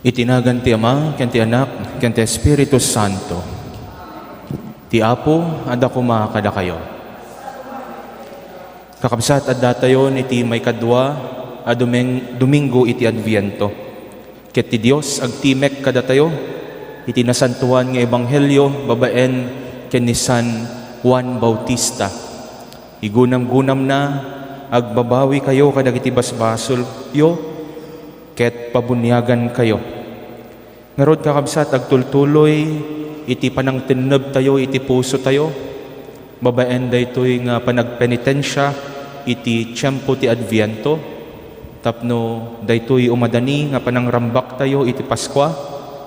Itinagan ti Ama, ken ti Anak, ken ti Espiritu Santo. Ti Apo, adda kumakada kayo. Kakabsat adda tayo iti may kadwa a Domingo iti Adviento. Ket ti Dios agtimek kada tayo iti nasantuan nga Ebanghelyo babaen ken ni San Juan Bautista. Igunam-gunam na agbabawi kayo kadagiti basbasol yo ket pabunyagan kayo. Ngarod kakabsat agtultuloy iti panangtineb tayo iti puso tayo. Babaen daytoy nga panagpenitensya iti tiempo ti Adviento. Tapno daytoy umadani nga panangrambak tayo iti Paskwa.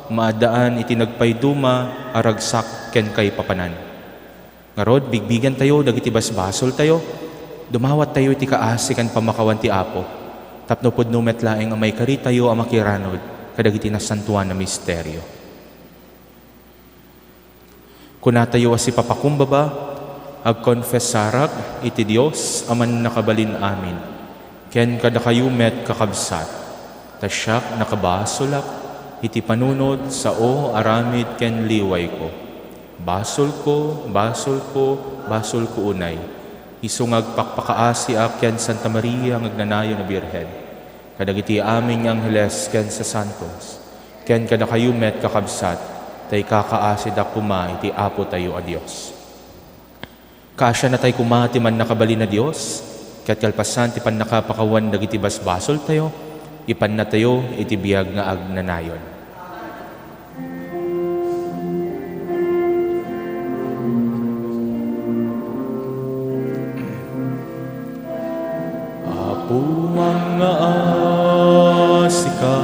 Maadaan iti nagpayduma aragsak ken kay papanan. Ngarod bigbigan tayo dagiti basbasol tayo. Dumawat tayo iti kaasi kan pamakawan ti Apo. Tapno pudno metlaeng amay kari tayo amakiranod kadagiti nasantuan na misteryo. Kuna tayo asi papakumbaba, agkonfesarak iti Dios aman nakabalin amin. Ken kada kayo met kakabsat, tasyak nakabasolak iti panunod sao aramid ken liway ko. Basol ko, basol ko, basol ko unay. Isungag pakpakaasi ken Santa Maria ngagnanayo na Birhen. Kadagiti aming angheles ken sa santos, ken kada kayo met kakabsat, tay kakaasid akuma iti Apo tayo a Dios. Kasya na tay kumati man nakabali na Dios, ket kalpasan ti pan nakapakawan dagiti basbasol tayo, ipan na tayo iti biag nga agnanayon. Apo mga asika,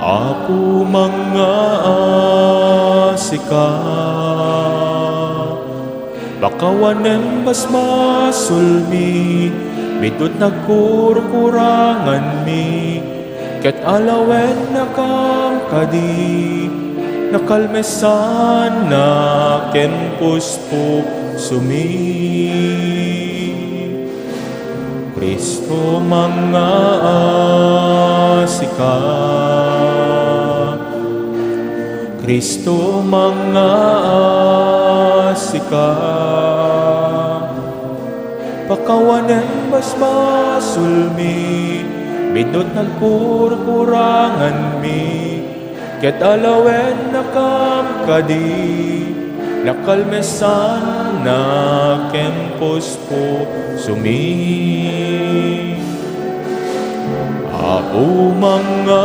Apo mga asika, bakawanen basbasol mi, bidot nagkurkurangan mi, ket alawen nakam kadi, nakalmesan na ken puspo sumi. Kristo mga asika, Kristo mga asika, pakawanen basbasol mi, bidot nagkurkurangan mi, ket alawen nakam kadi, nakalmesan na ken puspo sumi. Apo mga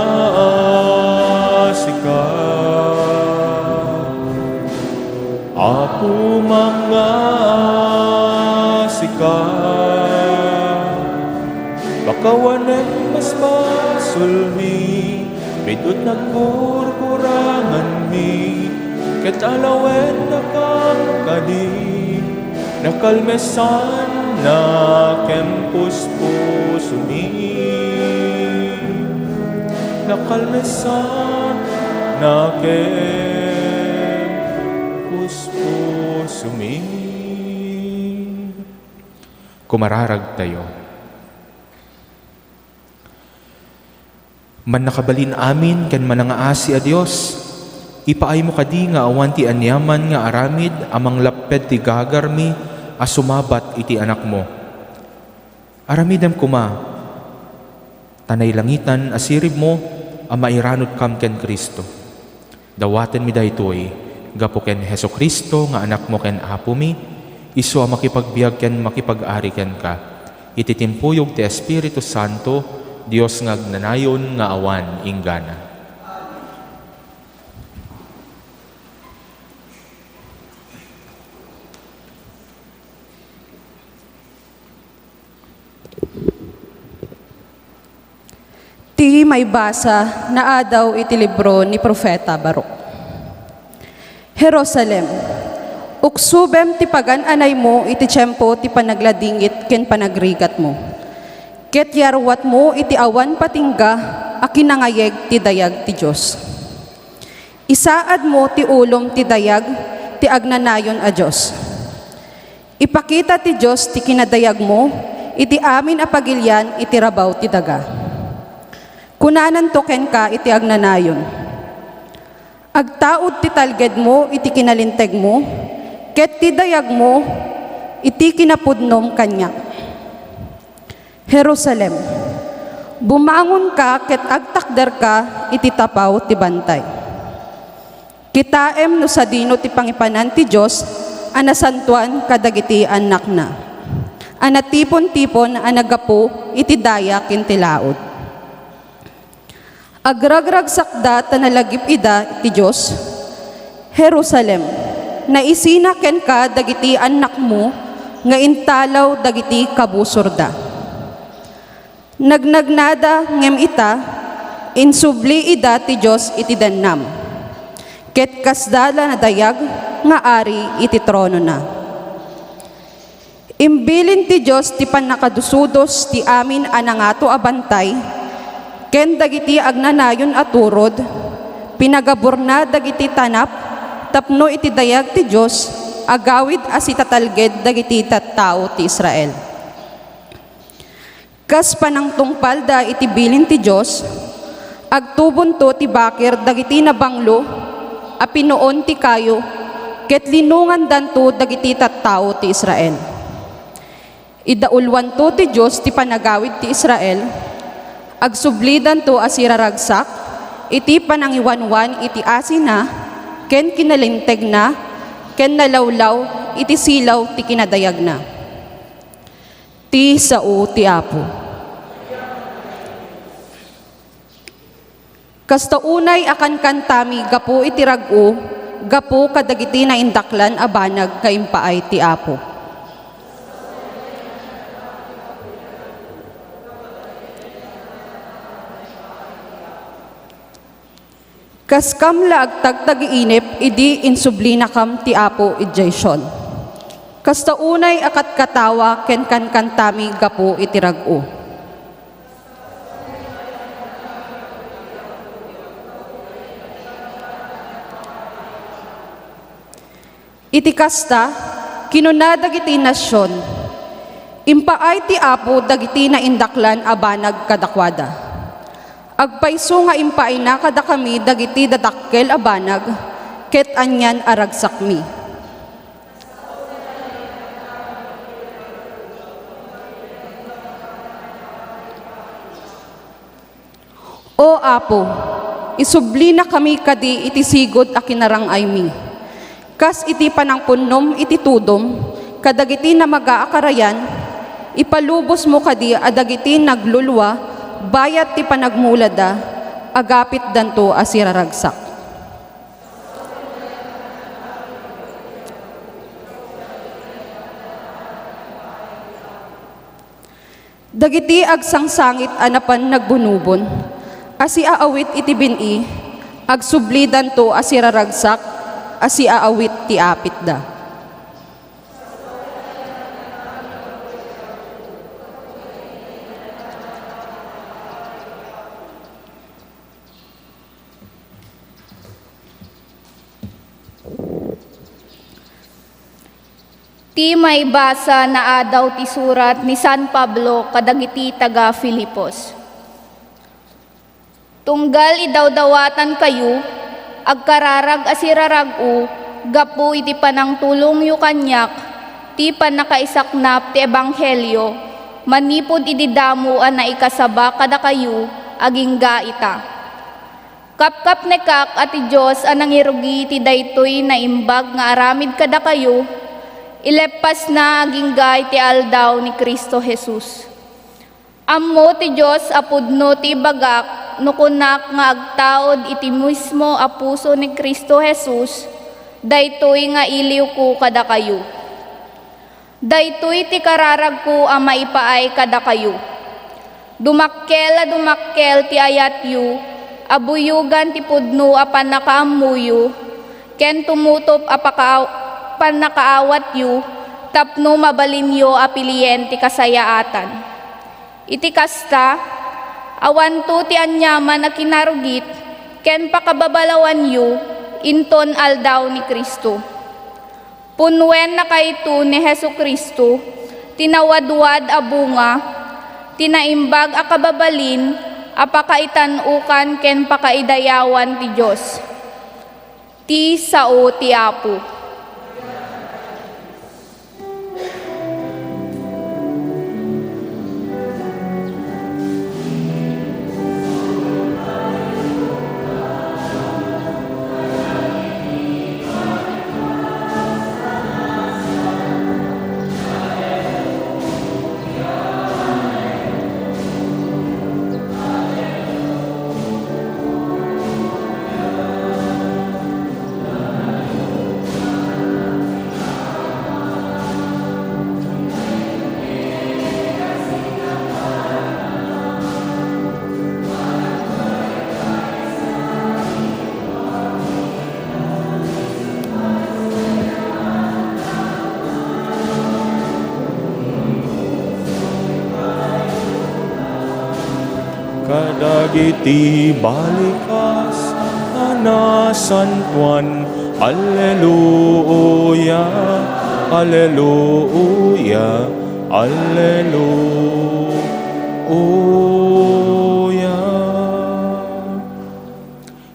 asika, Apo mga asika, bakawanen basbasol mi, bidot nagkurkurangan mi, ket alawen nakam kadi, nakalmesan na ken puspo sumi. Nakalmesan na ken puspo sumi. Kumararag tayo. Man nakabalin amin ken manangaasi a Dios, ipaay mo kadi nga awan ti anyaman nga aramid amang lapped ti gagarmi a sumabat iti anak mo. Aramidam kuma, tanay langitan asirib mo a mairanod kam ken Kristo. Dawaten mi daytoy gapo ken Heso Kristo nga anak mo ken Apo mi, isu a makipagbiag ken makipag-ari ken ka. Iti timpuyog ti Espiritu Santo, Dios nga agnanayon nga awan inggana. Ti may basa na adaw iti libro ni Propeta Baruk. Jerusalem, uksubem ti pagan-anay mo iti tiyempo ti panagladingit ken panagrigat mo. Ket yarwat mo iti awan patingga a kinangayeg ti dayag ti Dios. Isaad mo ti ulom ti dayag ti agnanayon a Dios. Ipakita ti Dios ti kinadayag mo iti amin a pagilyan iti rabaw ti daga. Kunanan token ka iti agnanayon. Agtaod ti talged mo iti kinalinteg mo, ket ti dayag mo iti kinapudnom kanya. Jerusalem, bumangon ka ket agtakder ka iti tapaw ti bantay. Kitaem no sadino ti pangipanan ti Dios a nasantuan kadagiti anak na. Anatipon-tipon a nagapu iti daya ken ti laod. Agragrag sakda tanalagip ida iti Dios. Jerusalem, naisina ken ka dagiti anak mo nga intalaw dagiti kabusorda. Nagnagnada ngem ita insubli ida ti Dios iti dannam. Ket kasdala na dayag nga ari iti trono na. Imbilin ti Dios ti panakadusudos ti amin a nangato a bantay, ken dagiti agnanayon at turod, pinagabor na dagiti tanap, tapno iti dayag ti Dios, agawid as itatalged dagiti tattao ti Israel. Kas panangtungpal da iti bilin ti Dios, agtubon to ti bakir dagiti nabanglo, a pinuon ti kayo, ket linungan danto dagiti tattao ti Israel. Idaulwan to ti Dios ti panagawid ti Israel, agsublidan to asiraragsak, iti panangiwanwan iti asina, ken kinalinteg na, ken nalawlaw, iti silaw ti kinadayag na. Ti sao ti Apo. Kasta unay akan kantami gapu iti rag-o, gapu kadagiti na indaklan a banag kaimpaay ti Apo. Kas kam la agtagtag-iinip, idi insublina kam ti Apo idjayson. Kasta unay akat katawa ken kantami gapu iti rag-o. Iti kasta, kinuna dagiti nasyon, impaay ti Apo dagiti na indaklan a banag kadakwada. Agpaiso nga impaay na kada kami dagiti dadakkel a banag, ket anyan aragsakmi. O Apo, isubli na kami kadi iti sigod a kinarangay mi. Kas iti panangpunnom iti tudom, kadagiti na mag-aakarayan, ipalubos mo kadi adagiti naglulwa, bayat ti panagmulada, agapit danto asiraragsak. Dagiti agsangsangit anapan nagbunubon, asi aawit iti bini, agsubli danto asiraragsak, asi aawit ti apit da. Ti may basa na adaw ti surat ni San Pablo kadagiti taga Filipos. Tunggal idawdawatan kayo, agkararag asirarag-o, gapu iti panangtulong yu kanyak, ti panakaisaknap ti ebanghelyo, manipod ididamuan na ikasaba kada kayo, agingga ita. Kapkap nekak ati Diyos anang irugi ti daytoy na imbag nga aramid kada kayo, ilepas na agingga iti aldaw ni Kristo Jesus. Ammo ti Diyos apudno ti bagak, nukunak nga agtaod iti mismo a puso ni Kristo Jesus, daytoy nga iliw ko kada kayo. Daytoy ti kararag ko a maipaay kada kayo. Dumakkel ti ayat yu, abuyugan ti pudno a panakaamuyo, ken tumutop a panakaawat yu, tapno mabalinyo a piliyen ti kasayaatan. Iti kasta, awan to ti anyaman na kinarugit, ken pakababalawan yu, inton aldaw ni Kristo. Punwen na kayto ni Hesu Kristo, tinawadwad a bunga, tinaimbag a kababalin, apakaitanukan ken pakaidayawan ti Diyos. Ti sao ti Apo. Kadagiti balikas anasantuan. Alleluia, alleluia, alleluia.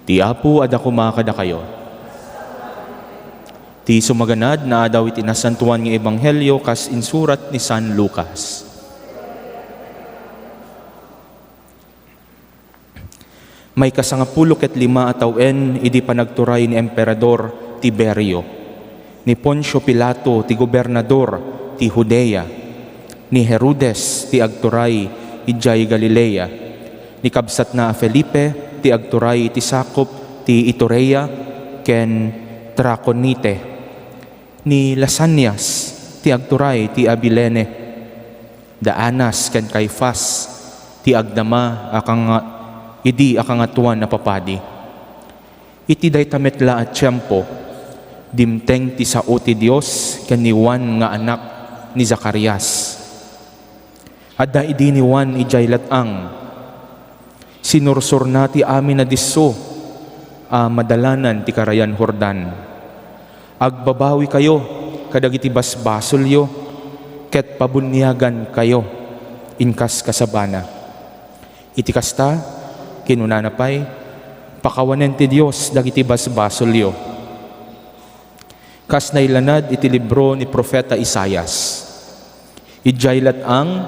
Ti Apo ada kumakada kayo. Ti sumaganad na adaw iti nasantuan nga ebanghelyo kas insurat ni San Lucas. May kasangapulo ket lima atawen idi panagturay ni Emperador Tiberio, ni Poncio Pilato ti gobernador ti Judea, ni Herodes ti agturay ijay Galilea, ni kabsat na Felipe ti agturay ti sakop ti Iturea ken Traconite, ni Lasanias ti agturay ti Abilene, da Anas ken Caifas ti agdama idi akangatuan na papadi. Iti day tametla at tiyempo, dimteng ti sao ti Dios ken ni Juan nga anak ni Zacarias. Adda idi ni Juan ijay latang, sinursur na ti amin na disso, madalanan ti karayan Jordan. Agbabawi kayo, kadagiti basbasolyo, ket pabunyagan kayo, inkas kasabana. Iti kasta, kinunanapay, pakawanen ti Dios dagiti basbasolyo. Kas nailanad iti libro ni Propeta Isaias. Ijay latang,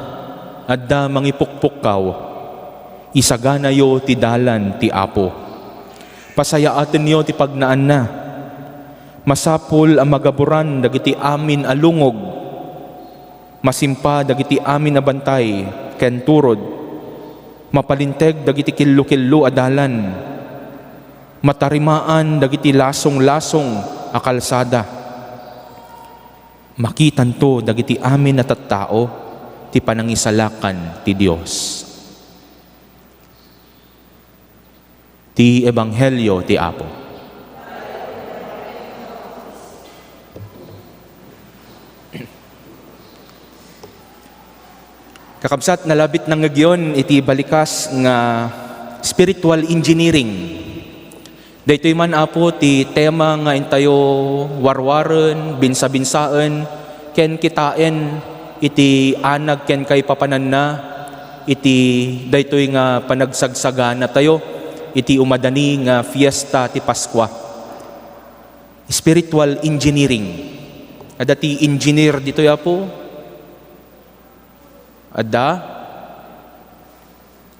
adda mangipukpukaw, isaganayo ti dalan ti Apo. Pasayaaten niyo ti pagnaan na, masapul ang magaburan dagiti amin alungog, masimpa dagiti amin na bantay, ken turod, mapalinteg dagiti killo-killo adalan, matarimaan dagiti lasong-lasong akalsada. Makitanto dagiti amin na tattao ti panangisalakan ti Dios. Ti Ebanghelyo ti Apo. Kakabsat nalabit ng ngagyon iti balikas nga spiritual engineering. Daytoy man Apo ti tema nga intayo warwaren, binsa-binsaan, ken kitaen iti anag ken kay papanan na, iti daytoy nga panagsagsagana tayo, iti umadani nga fiesta ti Paskwa. Spiritual engineering. Ada ti engineer ditoy Apo, adda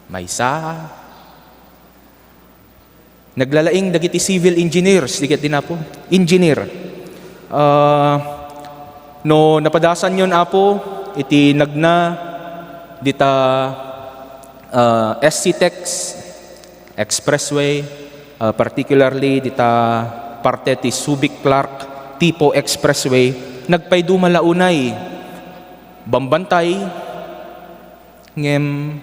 maysa naglalaing dagiti civil engineers diket din Apo engineer no napadasan yon Apo iti nagna dita SC Tex Expressway, particularly dita parte ti Subic Clark tipo Expressway, nagpaydu malaunay bambantay ngem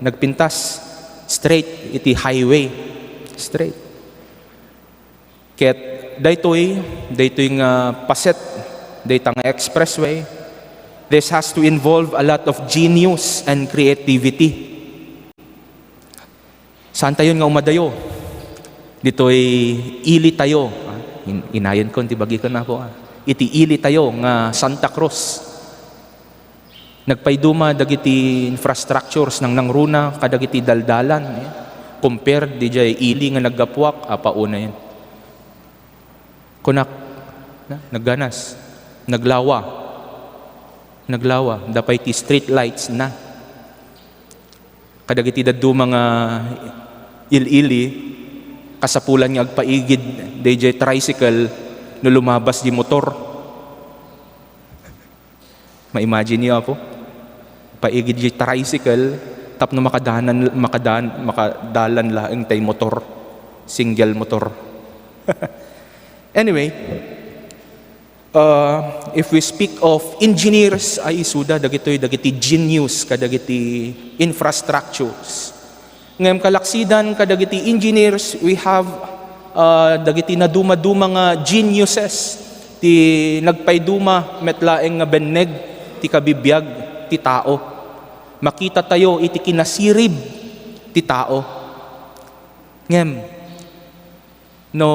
nagpintas straight iti highway straight ket daytoy nga paset dayta nga expressway. This has to involve a lot of genius and creativity. Saan tayo nga umadayo? Dito'y ili tayo. Inayon ko, tibagi ko na po. Iti ili tayo nga Santa Cruz. Nagpayduma dagiti infrastructures ng nangruna kadagiti daldalan. Compared di jay ili nga naggapuak, pauna yan. Kunak, nagganas, naglawa, dapay ti street lights na. Kadagiti daddu mga ili, kasapulan nga agpaigid, DJ tricycle, no lumabas di motor. Ma-imagine niyo po, paigid di tricycle, tapno makadalan laeng tay motor, single motor. Anyway, if we speak of engineers, ay isuda dagiti genius kadagiti infrastructures. Ngem kalaksidan kadagiti engineers, we have dagiti naduma-duma nga geniuses ti nagpayduma metlaeng nga benneg ti kabibiyag ti tao. Makita tayo iti kinasirib ti tao. Ngem no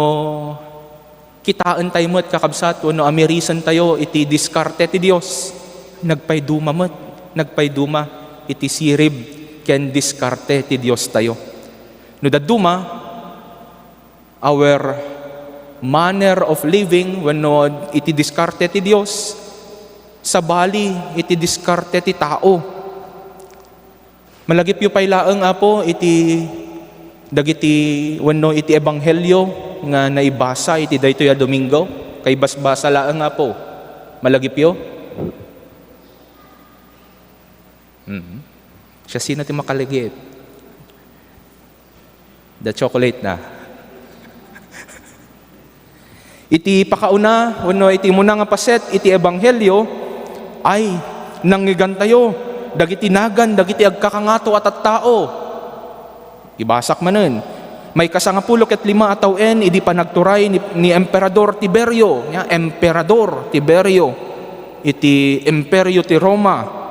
kitaan tayo mo't kakabsat, no amirisan tayo, iti diskarte ti Diyos. Nagpayduma iti sirib, ken diskarte ti Diyos tayo. No daduma, our manner of living, when no iti diskarte ti Diyos, sa bali, iti diskarte ti tao. Malagip yu paylaeng apo, iti wenno iti ebanghelyo, nga naibasa iti daytoy a Domingo, kay basbasa laeng nga po. Malagip yo? Siya sino ti makaligit? The chocolate na. Iti pakauna, wenno iti muna nga paset, iti ebanghelyo, ay nanggigan tayo, dagiti nagan, dagiti agkakangato at tao. Ibasak manen. May kasangapulo ket 5 atawen, idi panagturay ni Emperador Tiberio. Emperador Tiberio, iti imperyo ti Roma.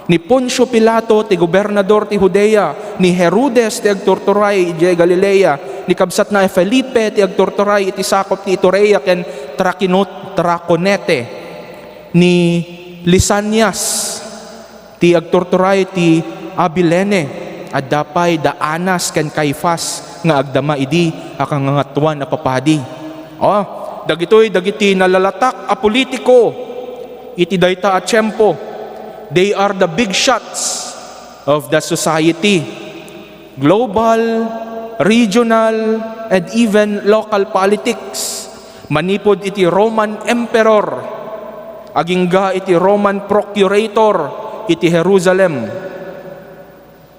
Ni Poncio Pilato, ti gobernador ti Judea. Ni Herodes, ti agturturay iti Galilea. Ni kabsat na Felipe, ti agturturay iti sakop ti Iturea ken Traconete. Ni Lisanias, ti agturturay ti Abilene. At dapay da Anas ken Caifas nga agdama idi akangangatuan na papadi. Dagiti nalalatak a politiko iti dayta a tiyempo. They are the big shots of the society. Global, regional, and even local politics. Manipod iti Roman Emperor. Agingga iti Roman Procurator iti Jerusalem.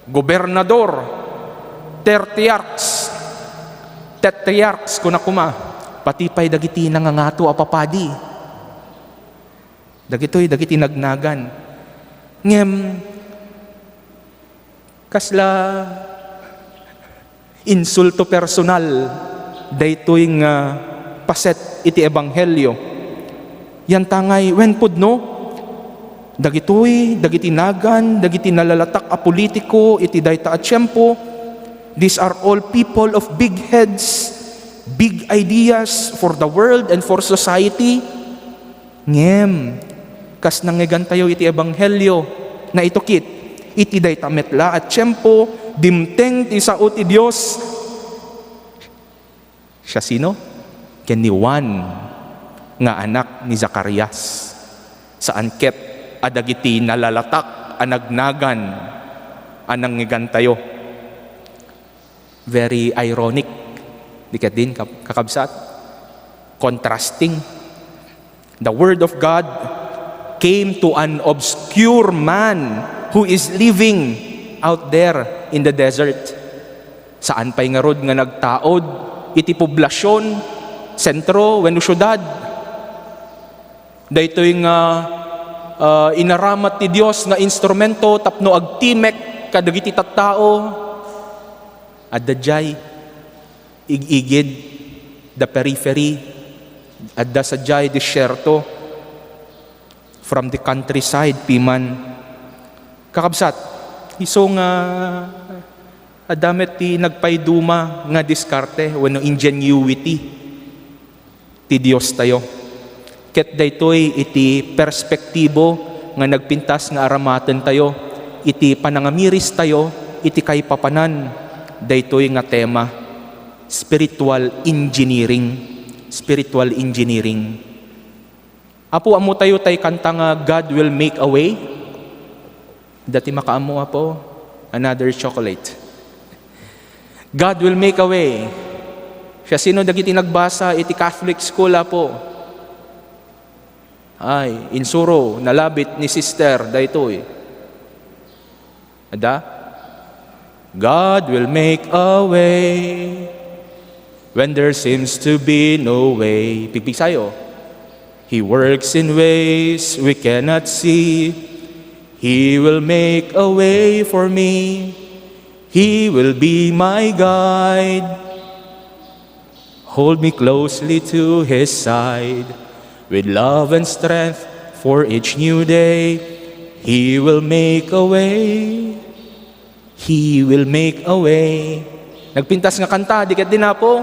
Gobernador, tetrarchs kunakuma, patipay dagiti nangangato a papadi. Dagiti nagnagan. Ngem kasla insulto personal daytoy nga paset iti ebanghelyo. Yan tangay wen pudno dagiti nagan, dagiti nalalatak a politiko, iti dayta a tiyempo. These are all people of big heads, big ideas for the world and for society. Ngem, kas nangigan tayo iti ebanghelyo na itukit, iti dayta metla at tiyempo, dimteng ti sao ti Diyos. Siya sino? Ken ni Juan, nga anak ni Zacarias. Saan ket adagiti nalalatak, anagnagan, anangigan tayo. Very ironic. Di ka din kakabsat. Contrasting. The Word of God came to an obscure man who is living out there in the desert. Saan pa'y nga rod nga nagtaod, iti poblasyon, sentro, wenno syudad. Daytoy nga inaramat ti Dios nga instrumento tapno agtimek kadagiti tattao addajay igigid the periphery adda sadjay disyerto from the countryside piman kakabsat iso nga adamet ti nagpayduma nga diskarte wenno ingenuity ti Dios tayo. Ket daytoy iti perspektibo nga nagpintas nga aramaten tayo, iti panangamiris tayo, iti kay papanan, daytoy nga tema, spiritual engineering. Spiritual engineering. Apo, amo tayo tay kanta nga God will make a way. Dati makaamo apo, another chocolate. God will make a way. Siya sino dagiti nagbasa iti Catholic school apo. Ay, insuro, nalabit ni sister, daytoy. Ada? God will make a way when there seems to be no way. Pigpig sayo. He works in ways we cannot see. He will make a way for me. He will be my guide. Hold me closely to His side. With love and strength for each new day, He will make a way. He will make a way. Nagpintas nga kanta, diket din na po.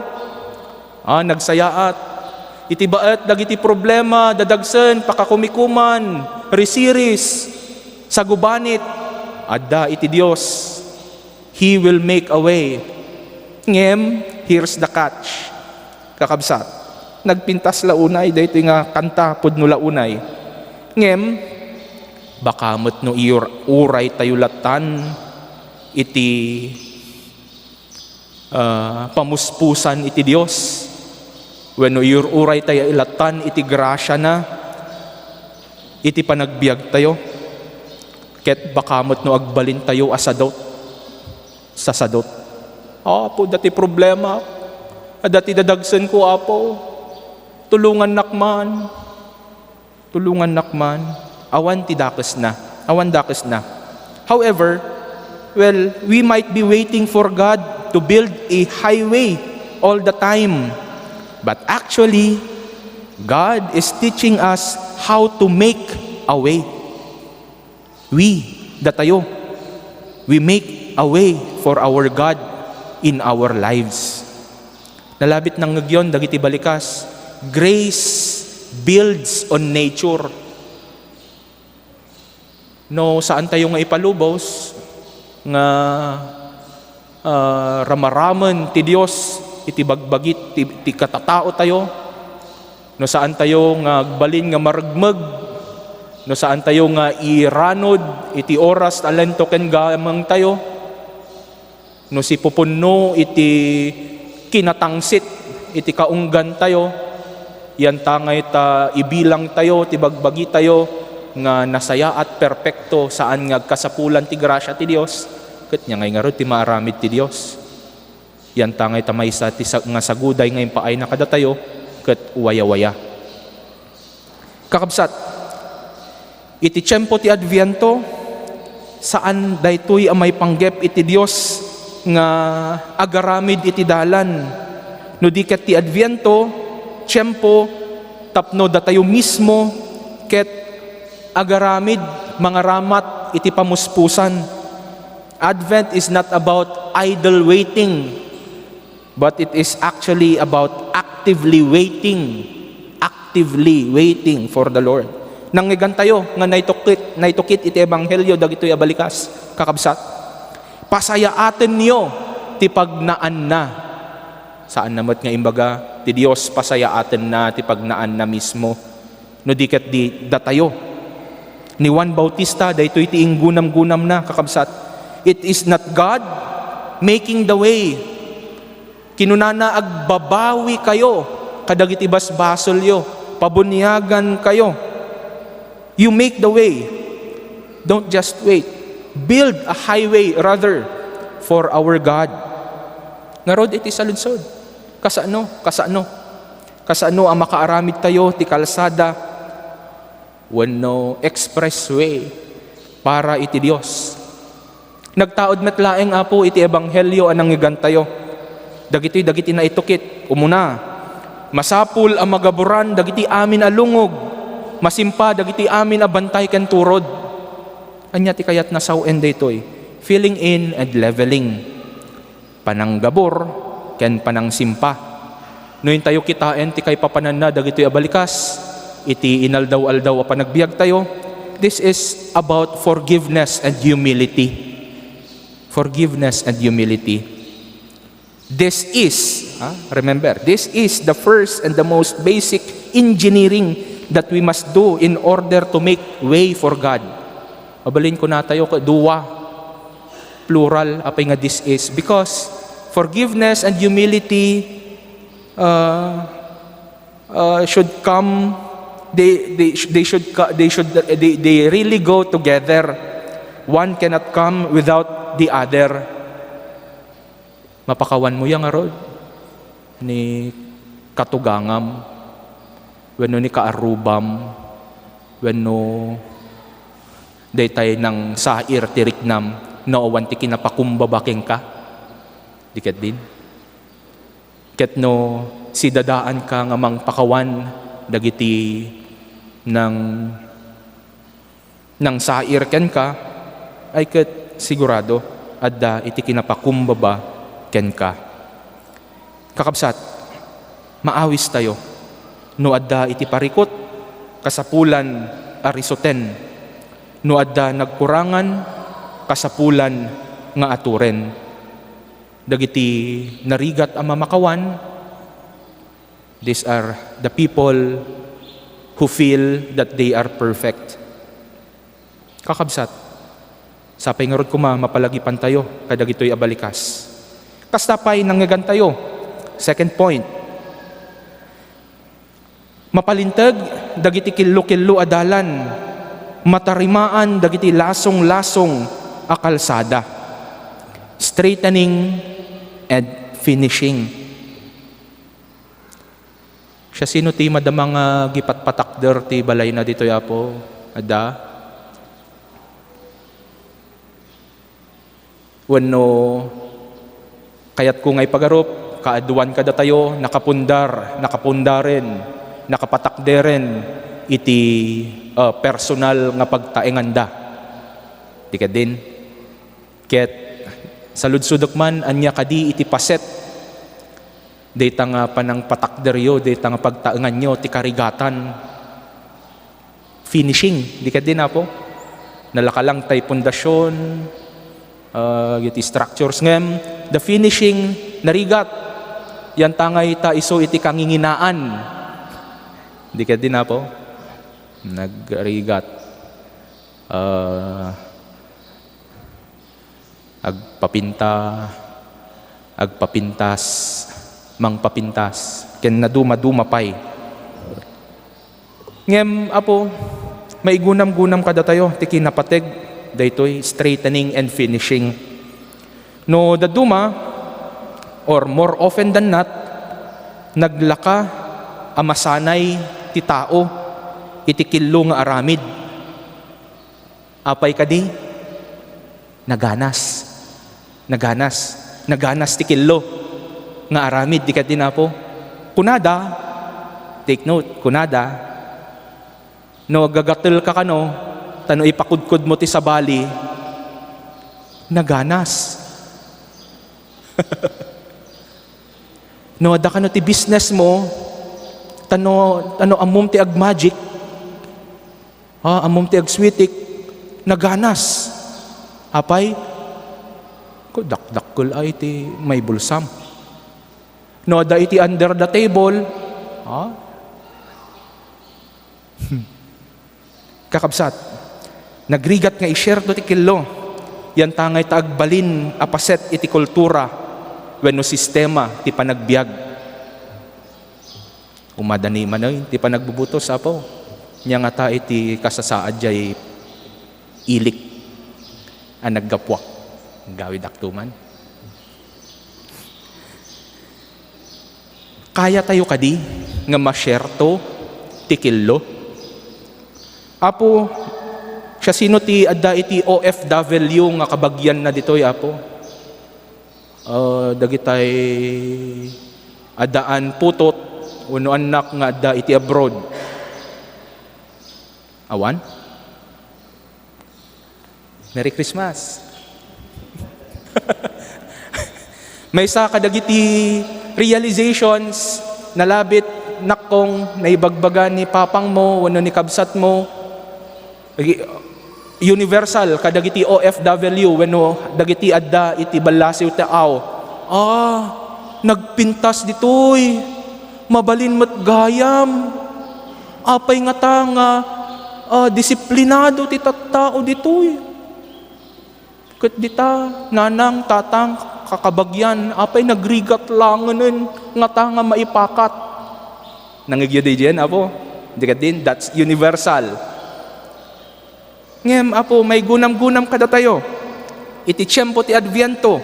Nagsayaat. Iti baet, dagiti problema, dadagsen, pakakumikuman, resiris, sagubanit, adda iti Dios. He will make a way. Ngem, here's the catch. Kakabsat. Nagpintas launay, dahito nga kanta, pudno launay. Ngem, bakamot no uray tayo latan, iti pamuspusan iti Dios. When no uray tayo ilatan, iti grasya na, iti panagbiag tayo. Ket bakamot no agbalin tayo asadot, sasadot. Apo, dati problema, dati dadagsen ko apo, tulungan nakman, awan ti dakes na, However, well, we might be waiting for God to build a highway all the time. But actually, God is teaching us how to make a way. We make a way for our God in our lives. Nalabit ng ngagyon, dagiti balikas, grace builds on nature. No, saan tayo nga ipalubos, nga ramaraman ti Dios, iti bagbagit, ti katatao tayo, no saan tayo nga agbalin nga maragmag, no saan tayo nga iranod, iti oras talento ken gamang tayo, no si pupunno, iti kinatangsit, iti kaunggan tayo, yan tangay ta ibilang tayo, ti bagbagi tayo, nga nasaya at perpekto saan nga kasapulan ti grasya ti Dios, ket nya ngay nga ro ti maaramid ti Dios. Yan tangay tamay sa ti nga saguday ngay paay na kada tayo, ket uwaya-waya. Kakabsat, iti tiyempo ti Adviento, saan daytoy amay panggep iti Dios nga agaramid iti dalan. No di ket ti Adviento, tiyempo tapno datayo mismo ket agaramid mga ramat iti pamuspusan. Advent is not about idle waiting, but it is actually about actively waiting for the Lord. Nangyigan tayo nga naitukit iti ebanghelyo dagitoy abalikas, kakabsat. Pasayaaten niyo ti pagnaan na. Saan namat nga imbaga ti Dios pasayaaten na ti pagnaan na mismo. No diket di datayo. Ni Juan Bautista daytoy ti inggunam-gunam na, kakabsat. It is not God making the way. Kinunana agbabawi kayo kadagiti basbasolyo, pabunyagan kayo. You make the way. Don't just wait. Build a highway rather for our God. Narod iti saludsod. Kasano ang makaaramid tayo ti kalsada wenno expressway para iti Dios. Nagtaod metlaeng apo iti ebanghelyo anang igantayo. Dagiti na itukit. Umuna, masapul ang magaburan dagiti amin alungog. Masimpa dagiti amin abantay ken turod. Anya ti kayat nasawen daytoy. Filling in and leveling. Pananggabor ken panangsimpa. No tayo kitaen ti kay papanan na dagiti abalikas. Iti inaldaw-aldaw a panagbiag tayo. this is about forgiveness and humility. Forgiveness and humility. This is, remember, this is the first and the most basic engineering that we must do in order to make way for God. Mabalin ko na tayo, duwa, plural, apay nga this is. Because forgiveness and humility should come, they really go together. One cannot come without the other. Mapakawan mo yang arod ni katugangam, wenno ni kaarubam, wenno daytay ng sair tiriknam, noowan ti kinapakumbabaking ka. Diket din. Ket no si dadaan ka nga mang pakawan dagiti ng sair ken ka, ay ket sigurado adda iti kinapakumbaba ken ka. Kakabsat, maawis tayo no adda iti parikot kasapulan arisoten, no adda nagkurangan kasapulan nga aturen. Dagiti narigat ang mamakawan, these are the people who feel that they are perfect. Kakabsat, sapay nga rod kuma mapalagipan tayo kada gito'y abalikas. Kastapay nangyagan tayo. Second point, mapalintag dagiti killo-killo adalan, matarimaan dagiti lasong-lasong akalsada, straightening and finishing. Siya sino ti madamang gipatpatakder ti balay na dito yapo, ada? Wenno kayat ko ngay pagarup, kaaduan kada tayo, nakapundaren, nakapatakderen, iti personal nga pagtaenganda. Di ka din. Ket sa ludsudok man, anya kadi iti paset, dayta nga panang patakderyo, dayta nga pagtaengan nyo, ti karigatan. Finishing, di ka din po. Nalakalang tay pundasyon, iti structures ngem, the finishing narigat, yan tangay ta iso iti kanginginaan. Di ka din po. Nagrigat. Agpapintas, mangpapintas, ken naduma-dumapay. Ngem, apo, maigunam-gunam kada tayo, ti kinapateg, daytoy straightening and finishing. No, daduma, or more often than not, naglaka, amasanay, ti tao, iti killo nga aramid. Apay kadi, naganas ti killo nga aramid, di kadi na po. Kunada, take note, kunada, no gagatil ka kano, tano ipakudkod mo ti sabali, naganas. No ada kano ti business mo, tano amom ti ag magic, amom ti ag sweetik, naganas. Apay, ko dakdakkel ay ti may bulsam. No ada iti under the table, kakabsat, nagrigat nga i-share do ti killo, yan tangay taagbalin apaset iti kultura, wenno sistema ti panagbiag. Umadani man ti panagbubutos apo, nya nga ta iti kasasaad jay ilik ang naggapwa, gawid aktuman. Kaya tayo kadi nga ma-share to ti killo. Apo, siya sino ti adda iti OFW nga kabagyan na ditoy apo. Dagitay adaan putot uno anak nga adda iti abroad. Awan? Merry Christmas. May sa kadagiti realizations na labit nakong naibagbagan ni papang mo, wano ni kabsat mo, universal kadagiti OFW wenno dagiti adda iti balasiw taaw. Nagpintas ditoy. Mabalin met gayam. Apay nga ta nga disiplinado ti tattao ditoy. Ket dita nanang tatang kakabagyan apay nagrigat langanen nga ta nga maipakat. Nangigyo di diyan apo. Dikat din that's universal. Ngem apo may gunam-gunam kada tayo. Iti tiyempo ti Adviento.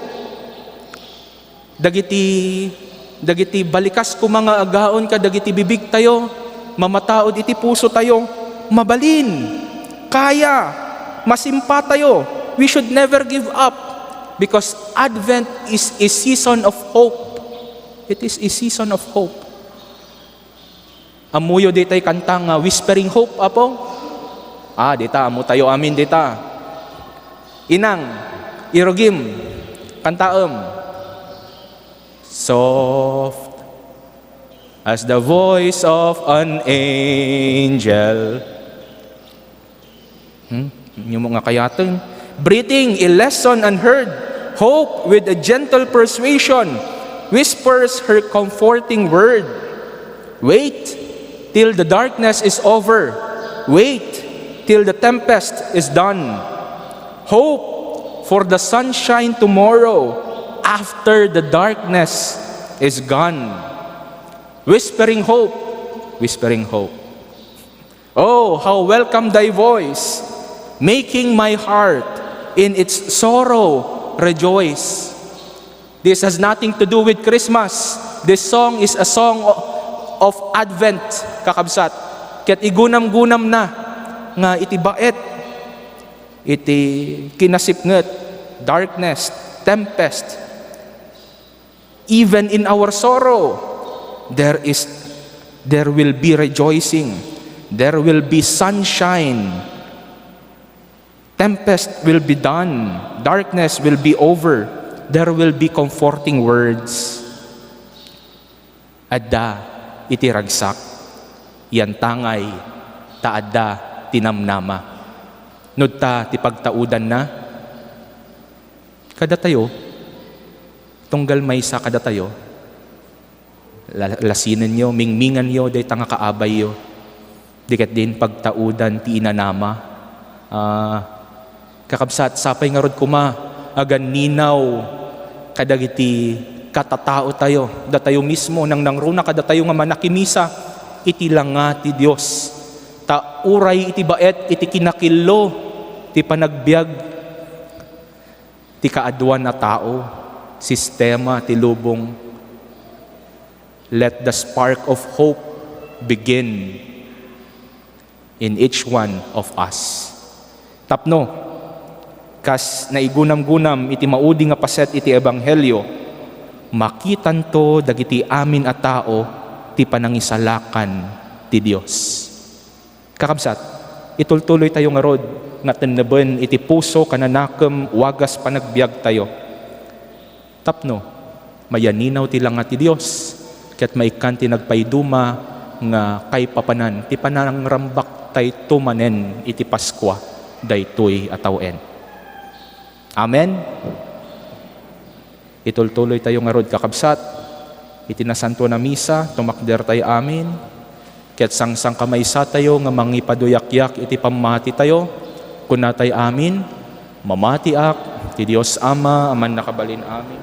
Dagiti balikas ko mga agaon ka dagiti bibig tayo. Mamataod iti puso tayo. Mabalin. Kaya. Masimpa tayo. We should never give up because Advent is a season of hope. It is a season of hope. Amuyo di tayo kantang whispering hope apo. Dita, amo tayo amin dita. Inang, irogim, kantaem. Soft as the voice of an angel. Yung mga kayateng. Breathing a lesson unheard. Hope with a gentle persuasion. Whispers her comforting word. Wait till the darkness is over. Wait till the tempest is done. Hope for the sunshine tomorrow after the darkness is gone. Whispering hope, whispering hope. Oh, how welcome thy voice, making my heart in its sorrow rejoice. This has nothing to do with Christmas. This song is a song of Advent, kakabsat. Ket igunam-gunam na nga iti baet, iti kinasipnget, darkness, tempest. Even in our sorrow, there will be rejoicing. There will be sunshine. Tempest will be done. Darkness will be over. There will be comforting words. Adda iti ragsak. Yan tangay taadda tinamnama. Nudta ti pagtaudan na. Kada tayo, tunggal may sa kada tayo, lasinin nyo, mingmingan nyo, day tanga kaabay yo. Dikat din pagtaudan ti inanama. Kakabsat, sapay nga rod kuma, agan ninaw, kadagiti katatao tayo, da tayo mismo, nang nangruna kada tayo nga manakimisa, iti lang nga ti Diyos. Ta uray iti baet, iti kinakillo, ti panagbiag, ti kaadwan na tao, sistema, ti lubong. Let the spark of hope begin in each one of us. Tapno, kas naigunam-gunam iti maudi nga paset iti ebanghelyo, makitan to dagiti amin a tao ti panangisalakan ti Dios. Kakabsat, itultuloy tayo nga rod nga teneben iti puso kananakem wagas panagbiag tayo. Tapno, mayaninaw ti lang nga ti Dios, ket maikan ti nagpayduma nga kay papanan ti panangrambak tay tumanen iti Paskwa daytoy atawen. Amen. Itultuloy tayo nga rod kakabsat, iti nasanto na misa, tumakder tayo amin. Ket sang kamaysa tayo nga mangipaduyak-yak iti pamati tayo, kuna tayo amin, mamatiak, ti Dios Ama, aman nakabalin amin.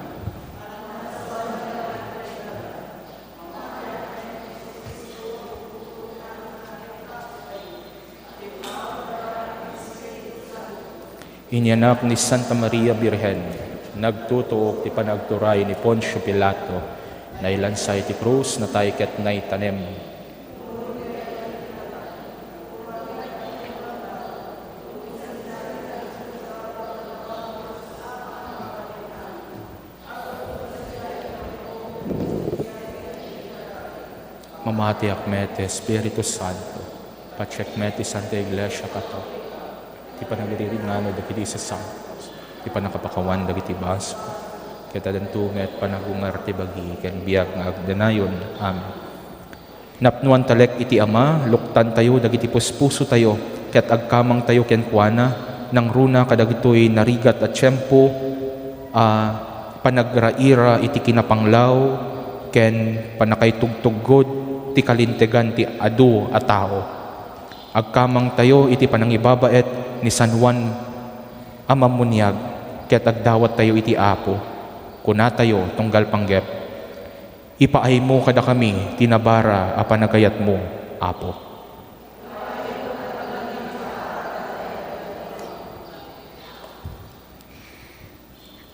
Inyanak ni Santa Maria Birhen, nagtutuok ti panagturay ni Poncio Pilato, nailansay ti krus na tayo ket naitanem. Mamati akmete, Espiritu Santo, pacek meti Santa Iglesia Kato, ti panagdiringano dagiti sa santos, ti panakapakawan dagiti baso, kita dantunget panagungar ti bagi, ken biag nga agdanayon. Amen. Napnuan talek iti Ama, luktan tayo dagiti puspuso tayo, ket agkamang tayo ken kuana, nang runa kadagitoy narigat at tiyempo, panagraira iti kinapanglaw, ken panakaitugtuggod, ti kalintegan ti adu a tao. Agkamang tayo iti panangibabaet ni San Juan Amamunyag, ket agdawat tayo iti Apo, kuna tayo tunggal panggep. Ipaay mo kada kami, tinabara a panagayat mo, Apo.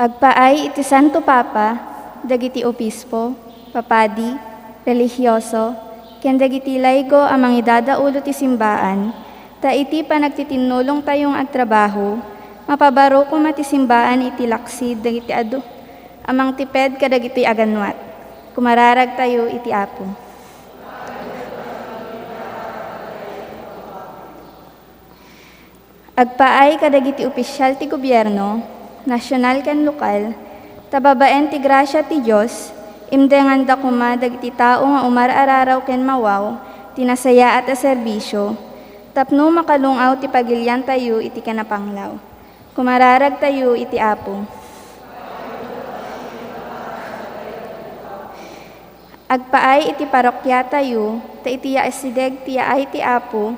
Agpaay iti Santo Papa, dagiti obispo, papadi, religyoso, ken dagiti laygo amang idadaulo ti simbaan, ta iti panagtitinulong tayong agtrabaho, mapabaro ko mati simbaan iti laksid dagiti adu, amang tiped kadagiti aganwat. Kumararag tayo iti Apo. Agpaay kadagiti opisyal ti gobyerno, nasyonal ken lokal, tababaen ti grasya ti Dios, imdengan da kuma dagiti tao nga umarararaw ken mawaw, tinasaya at a serbisyo, tapno makalungaw ti pagilyan tayo iti kanapanglaw. Kumararag tayo iti Apo. Agpaay iti parokya tayo, ta iti yaisideg ti yaay ti Apo,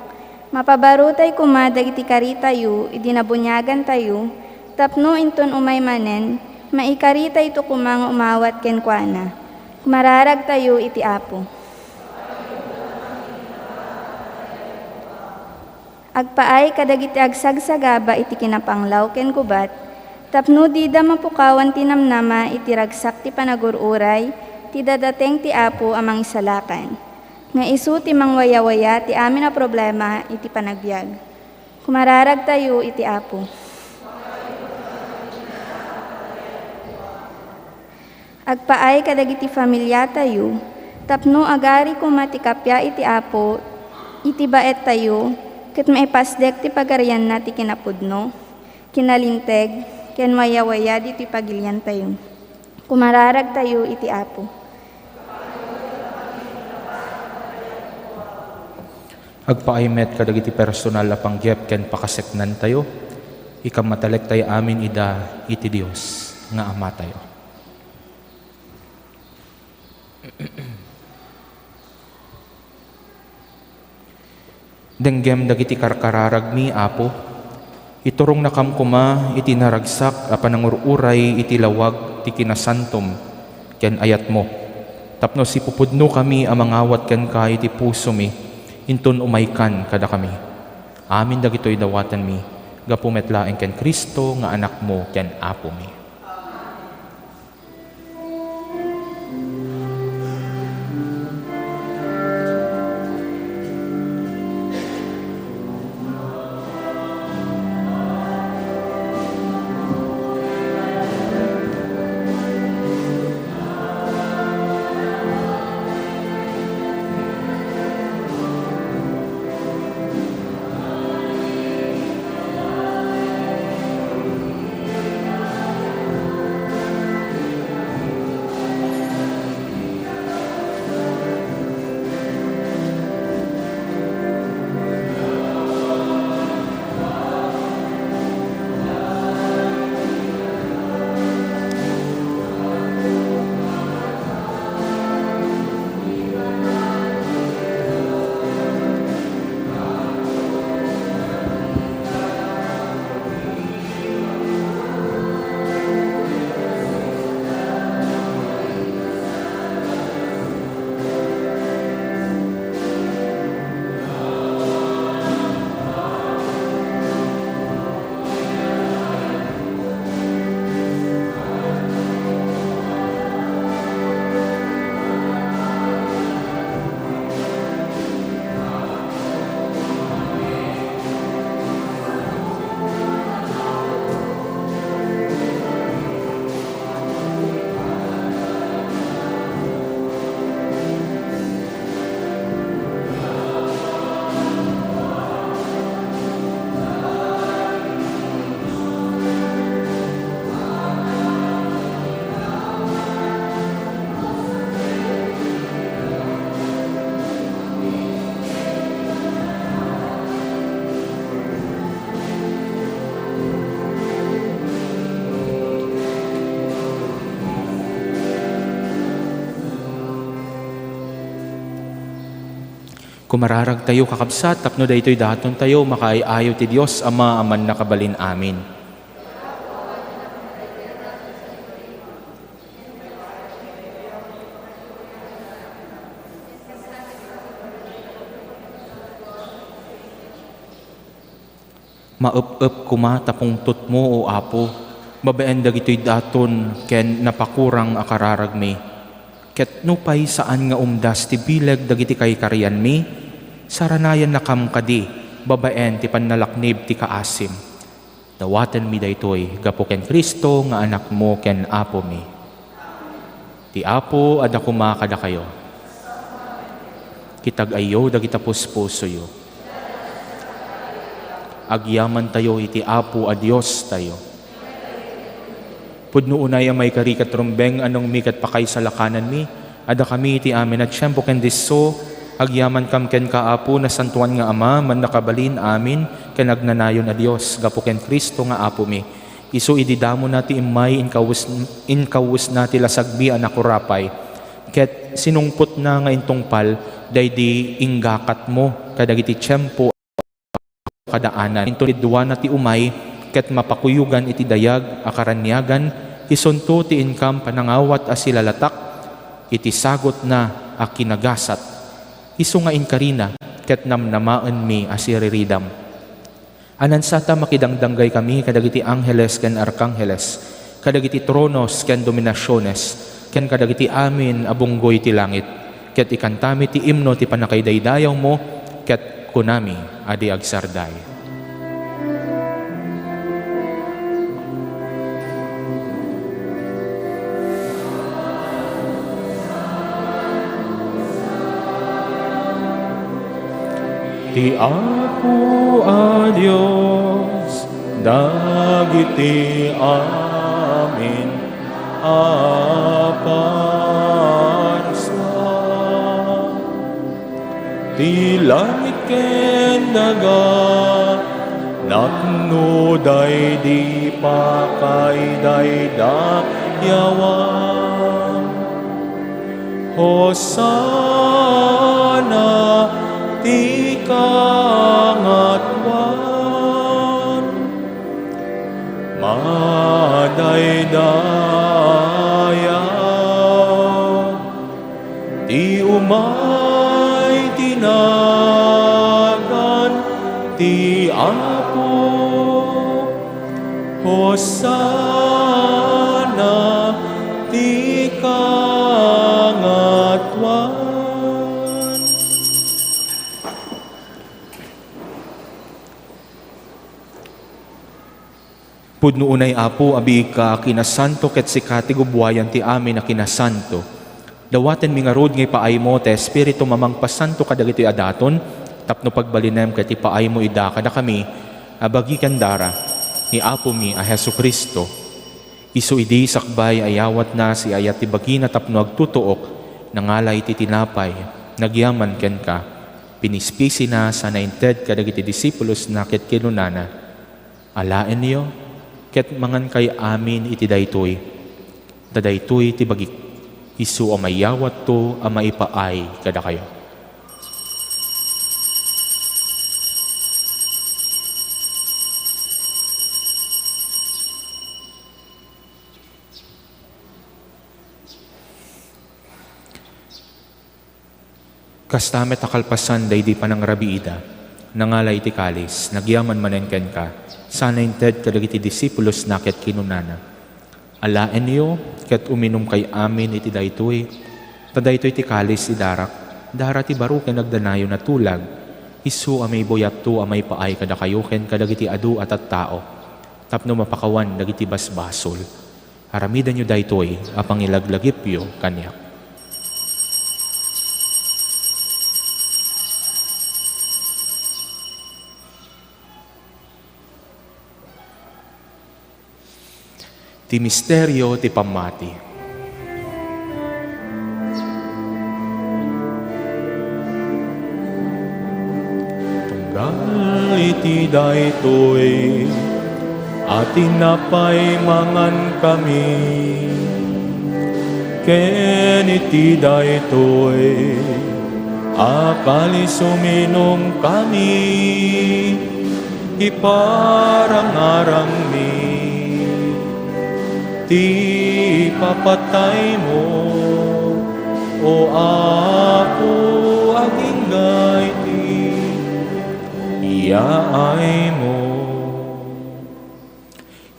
mapabaro tayo kuma dagiti kari tayo, idinabunyagan tayo, tapno inton umay manen, maikarita ito kumang umawat ken kuana. Kumararag tayo iti Apo. Agpaay kadagiti agsagsagaba iti kinapanglaw ken kubat, tapno dida mapukawan ti namnama iti ragsak ti panagururay, ti dadateng ti Apo amang isalakan. Nga isu ti mangwaya-waya ti amin a problema iti panagbiag. Kumararag tayo iti Apo. Agpaay kadagiti familia tayo, tapno agari kumatikapya iti Apo, iti baet tayo, ket maipasdek ti pagarian na ti kinapudno, kinalinteg, ken waya-waya diti pagilyan tayo. Kumararag tayo iti Apo. Agpaaymet kadagiti personal na panggep ken pakaseknan tayo, ikamatalek tayo amin ida iti Dios nga Ama tayo. Denggem dagiti karkararag mi, Apo, iturong nakamkuma iti naragsak a panangururay iti lawag ti kinasantom ken ayat mo. Tapno si pupudno kami a mangawat ken ka iti puso mi, inton umaykan kada kami. Amin dagitoy dawatan mi, gapumetlaeng ken Kristo nga anak mo ken Apo mi. Kumararag tayo kakabsat, tapno da ito'y daton tayo, makaayaw ti Diyos, Ama, aman nakabalin amin. Maup-up kumatapong tut mo o apo, babaen dagito'y daton ken napakurang akararag mi. Ket no pay saan nga umdas ti bileg dagiti kay kariyan mi, saranayan nakam kadi, babaen ti panalaknib ti kaasim. Dawaten mi daytoy gapo ken Kristo nga anak mo ken apo mi. Ti apo ada kumakada kayo. Kitag ayo dagita puspuso yo. Agyaman tayo iti apo a Dios tayo. Pudno unay may karikat rumbeng anong mikat pakay sa lakanan mi, ada kami iti amin at siyempo ken disso, agyaman kam ken kaapo na santuan nga ama, man nakabalin amin, ken agnanayon a Dios, gapo ken Kristo nga apo mi. Isu ididamo nati imay inkawus nati lasagbi anak kurapay, ket sinungput na nga intungpal, daydi inggakat mo, kadagiti siyempo kadaanan. Intulid duwa na ti umay, ket mapakuyugan iti dayag, akaranyagan, isunto ti inkam panangawat a silalatak, iti sagot na a kinagasat. Isu nga inkarina, ket namnamaan mi a siriridam. Anansata makidangdanggay kami kadagiti angheles ken arkangheles, kadagiti tronos ken dominasyones, ken kadagiti amin abunggoy ti langit, ket ikantami ti imno ti panakaydaydayaw mo, ket kunami adi agsarday. Ti apo a Dios dagiti amin aparsa. Ti langit ken daga napno daydi pakaydaydayawam. Hosana ti kangatwan, madaydayaw ti umay tinagan ti apo. Hosana ti kangatwan. Pudno unay apo abi ka kinasanto ket sikati gubwayan ti amin na kinasanto. Dawaten mi nga rod ngay paay mo te espiritu mamangpasanto kadagiti adaton, tapno pagbalinem ket ti paay mo ida kada kami abagi kandara ni apo mi a Jesucristo. Isu idi sakbay ayawat na si ayat ti bagi na tapno agtutuok nangalay ti tinapay nagyaman ken ka. Pinispisi na sa nainted kadagiti disipulos na ket kinunana. Alaen niyo ket mangan kay amin iti daytoy. Dadaytoy ti bagik. Isu a mayawat to a maipaay kada kayo. Kastamet akalpasan daydi panang rabiida. Nangalay ti kalis, nagyaman manen ken ka. Sana inted kadagiti disipulos na ket kinunana. Alaen niyo ket uminom kay amin iti daytoy. Tadaytoy ti kalis ti darak. Dara ti baro ken nagdanayo na tulag. Isu amay boyat to amay paay kada kayo ken kadagiti adu at tao. Tapno mapakawan dagiti basbasol. Aramidan niyo daytoy apang ilaglagip yo kanyak. Ti misteryo ti pamati. Tunggal iti daytoy, atin napay mangan kami. Ken iti daytoy, akali suminom kami, iparang-arang mi, ti papatay mo, o ako agingay ti, iyaay mo.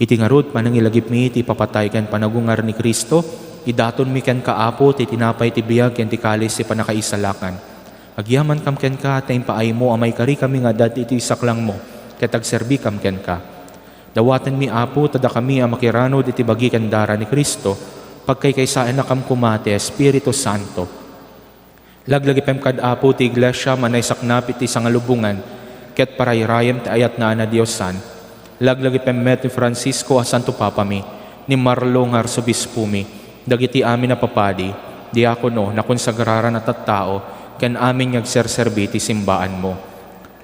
Iti ngarud panangilagip mi, ti papatay ken panagungar ni Kristo, idaton mi ken kaapo, ti tinapay ti biyag ken ti kalis ti panakaisalakan. Agyaman kam ken ka, tayo paay mo, amay kari kami nga dati iti isaklang mo, ket agserbi kam ken ka. Dawatan mi apo, tada kami ang makiranod iti bagi ken dara ni Kristo, pagkaykaysaan na kam kumate, Espiritu Santo. Laglagipem kad apo ti iglesia, manay saknap iti sangalubungan, ket parayrayem ti ayat na ana Diyosan. Laglagipem met ni Francisco a Santo Papa mi, ni Marlo nga Arsobispo mi, dagiti amin na papadi, diakono na konsagraran at tattao, ken amin ngagserserbi ti simbaan mo.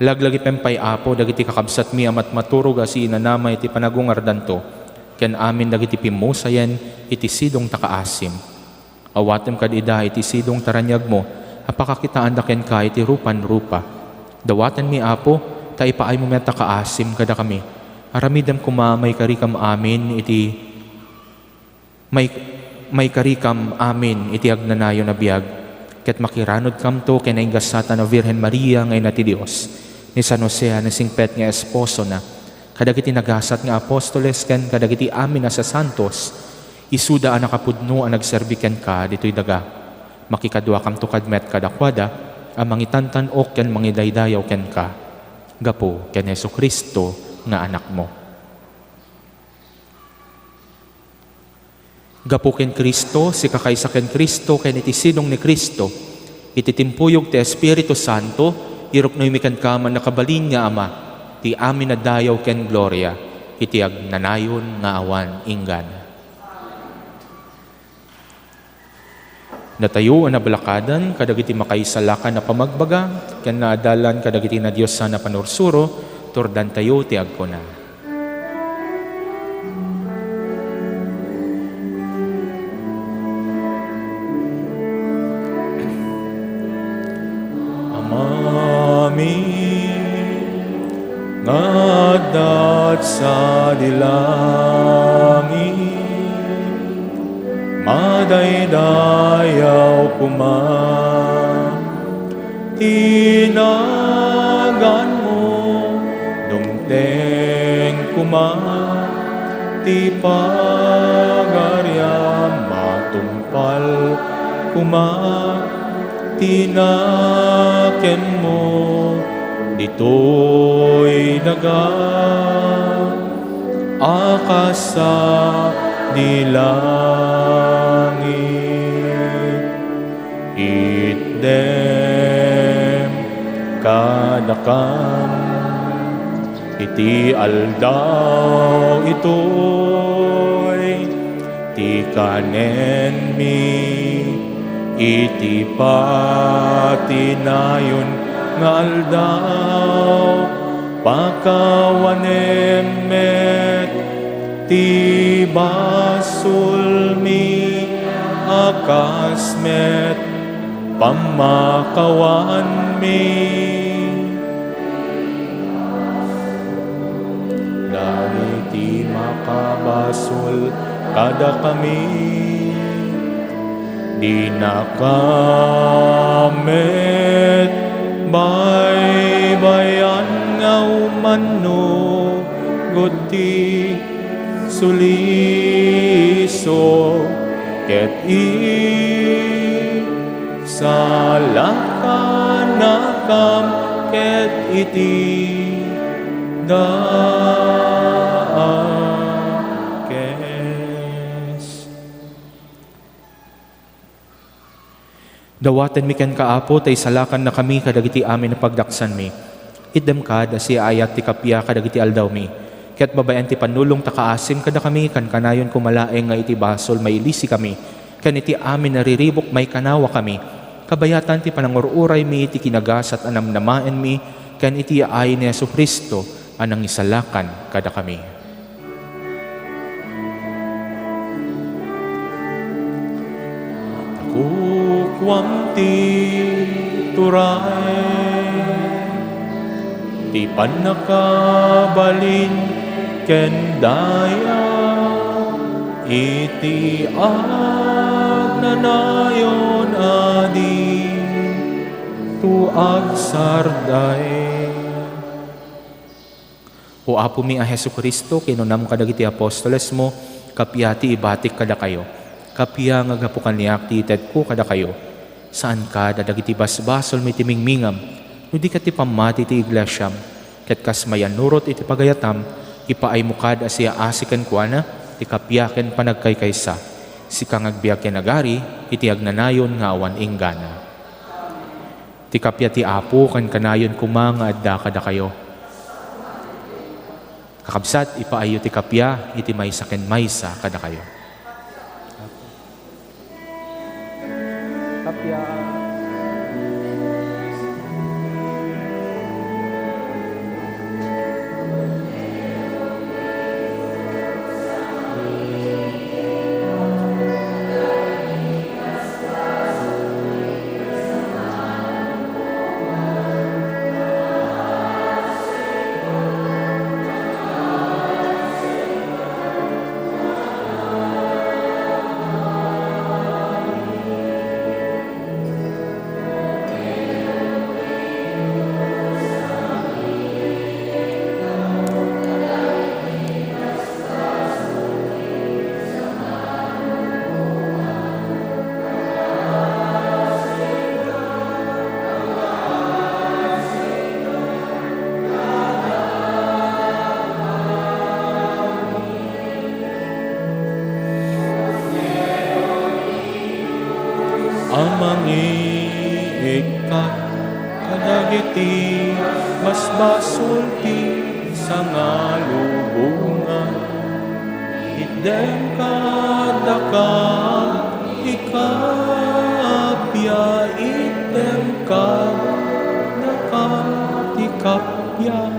Laglagipem pay apo, dagiti kakabsat mi amat maturog asi inanamay iti panagungardanto, ken amin dagiti pimusayen iti sidong takaasim. Awatem kad ida iti sidong taranyag mo, apakakitaan da ken ka iti rupan-rupa. Dawatan mi apo, taipaay mo met takaasim kada kami. Aramidam kumamay karikam amin iti may karikam amin iti agnanayo na biyag, ket makiranod kam to ken naingasata na Virhen Maria ngay nati Dios, ni San Jose na singpet nga esposo na, kadagiti nagasat nga apostoles ken kadagiti amin na sa santos, isuda ang nakapudno ang nagserbi ken ka dito'y daga. Makikadwa kam to kadmet kadakwada, ang mangitantan ok ken mangidaydayaw ken ka. Gapo ken Yesu Kristo nga anak mo. Gapo ken Kristo, si kakaysa ken Kristo, ken iti sidong ni Kristo, iti timpuyog ti Espiritu Santo, iruknoy mi ken kaman nakabalin nga Ama, ti amin na dayaw ken gloria, iti agnanayon nga awan inggan. Natayo ang nabalakadan, kadagiti makaisalakan na pamagbaga, ken naadalan kadagiti na Diyos sana panursuro, turdan tayo ti agkuna. Amami ngadat sa dilangit, madaydayaw kuma, tinagan Deng kuma ti pagarya matumpal kuma tinaken mo dito'y daga akasa dilangit itdem kadakam iti aldaw ito'y ti kanen mi iti patinayon nga aldaw pakawanem met ti basul mi akas met pamakawan mi ti makabasul kada kami di nakamet baybayan nga umano guti suliso ket salakanakam ket iti Dawaten mi ken kaapo tay salakan na kami kadagiti amin na pagdaksan mi. Idem kad si ayat ti kapya kadagiti aldaw mi. Ket babayan ti panulong takaasim kada kami kan kanayon kumalaeng nga iti basol mailisi kami. Ken iti amin nariribok may kanawa kami. Kabayatan ti panangururay mi iti kinagasat anamnamaen mi ken iti ay ni Jesucristo anang isalakan kada kami. Kukwam ti turay, ti panakabalin ken daya, iti agnanayon adi, tuag sarday. O Apo mi a Hesu Kristo, kinunam kadagiti apostoles mo, kapya ti ibatik kada kayo. Kapya nga gapukan niyak ti ited ko kada kayo. Saan ka dadagiti basbasol mi timingmingam, no di ka ti pamati ti iglesyam, ket kas mayanurot iti pagayatam, ipaay mukad asya asikan kuana, ti kapyaken panagkaykaysa. Si kang agbiag ken agari, iti agnanayon nga awan inggana. Ti kapya ti Apo kan kanayon kumanga adda kada kayo. Kakabsat, ipaayo ti kapya, iti maysa ken maysa kada kayo. Kapya. Amang iikat kadagiti basbasulti sa ngalubungan, idem kadaka ikapya, idem kadaka ikapya.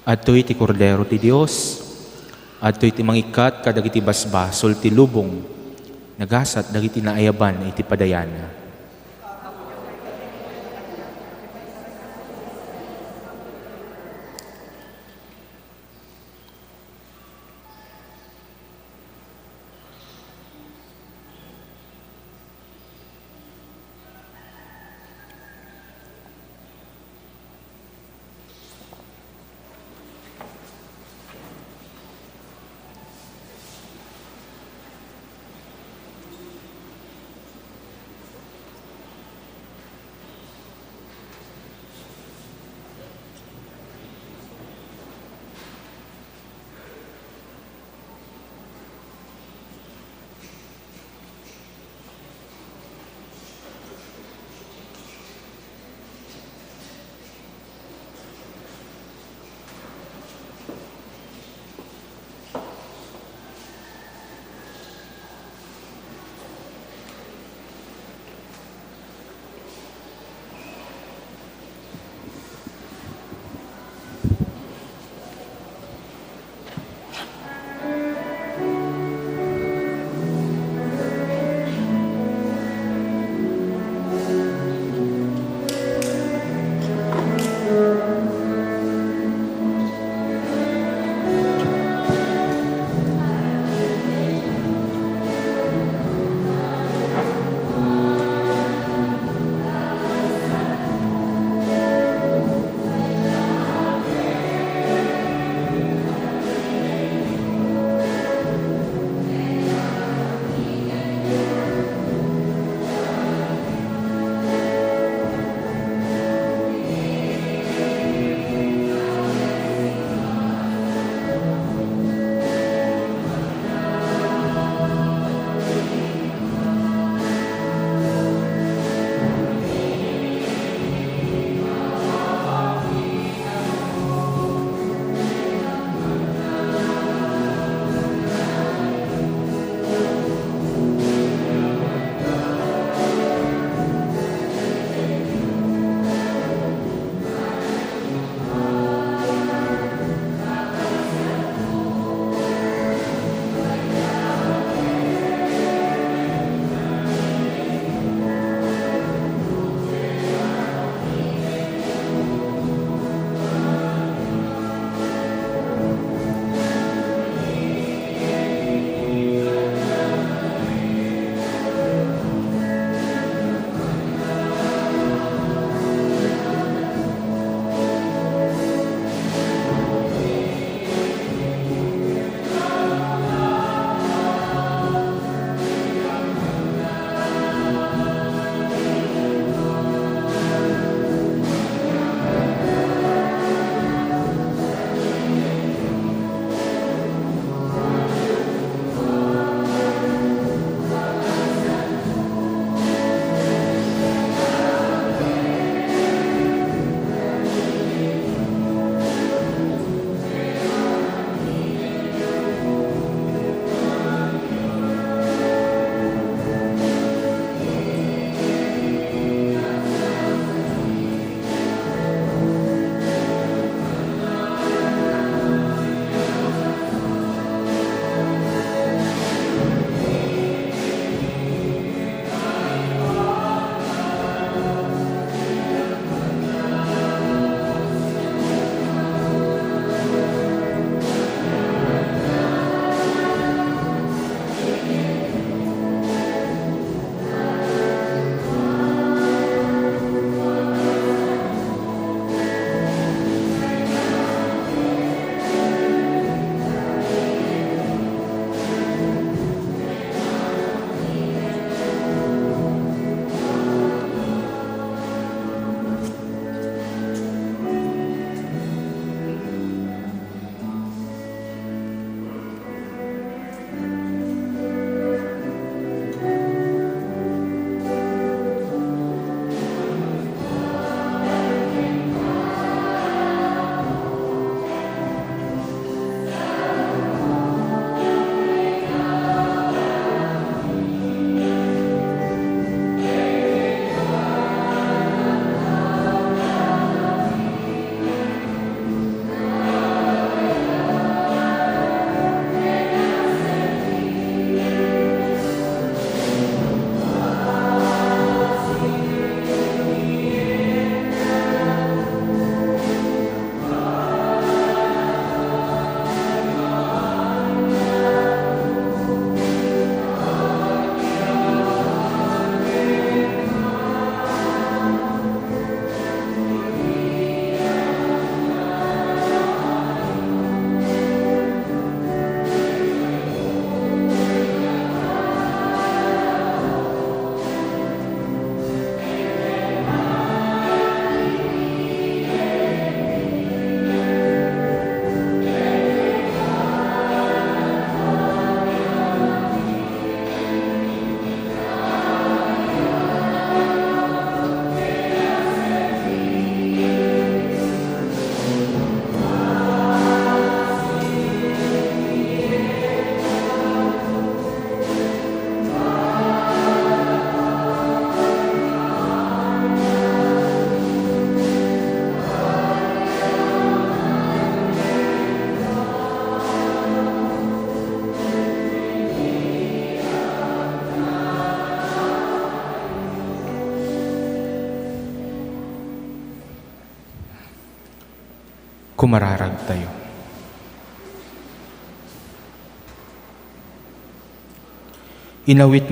Adtoy ti kordero ti Dios, adtoy ti mangikat kadagiti basbasol ti lubong, nagasat dagiti naayaban iti padayana. Kumararag tayo. Inawat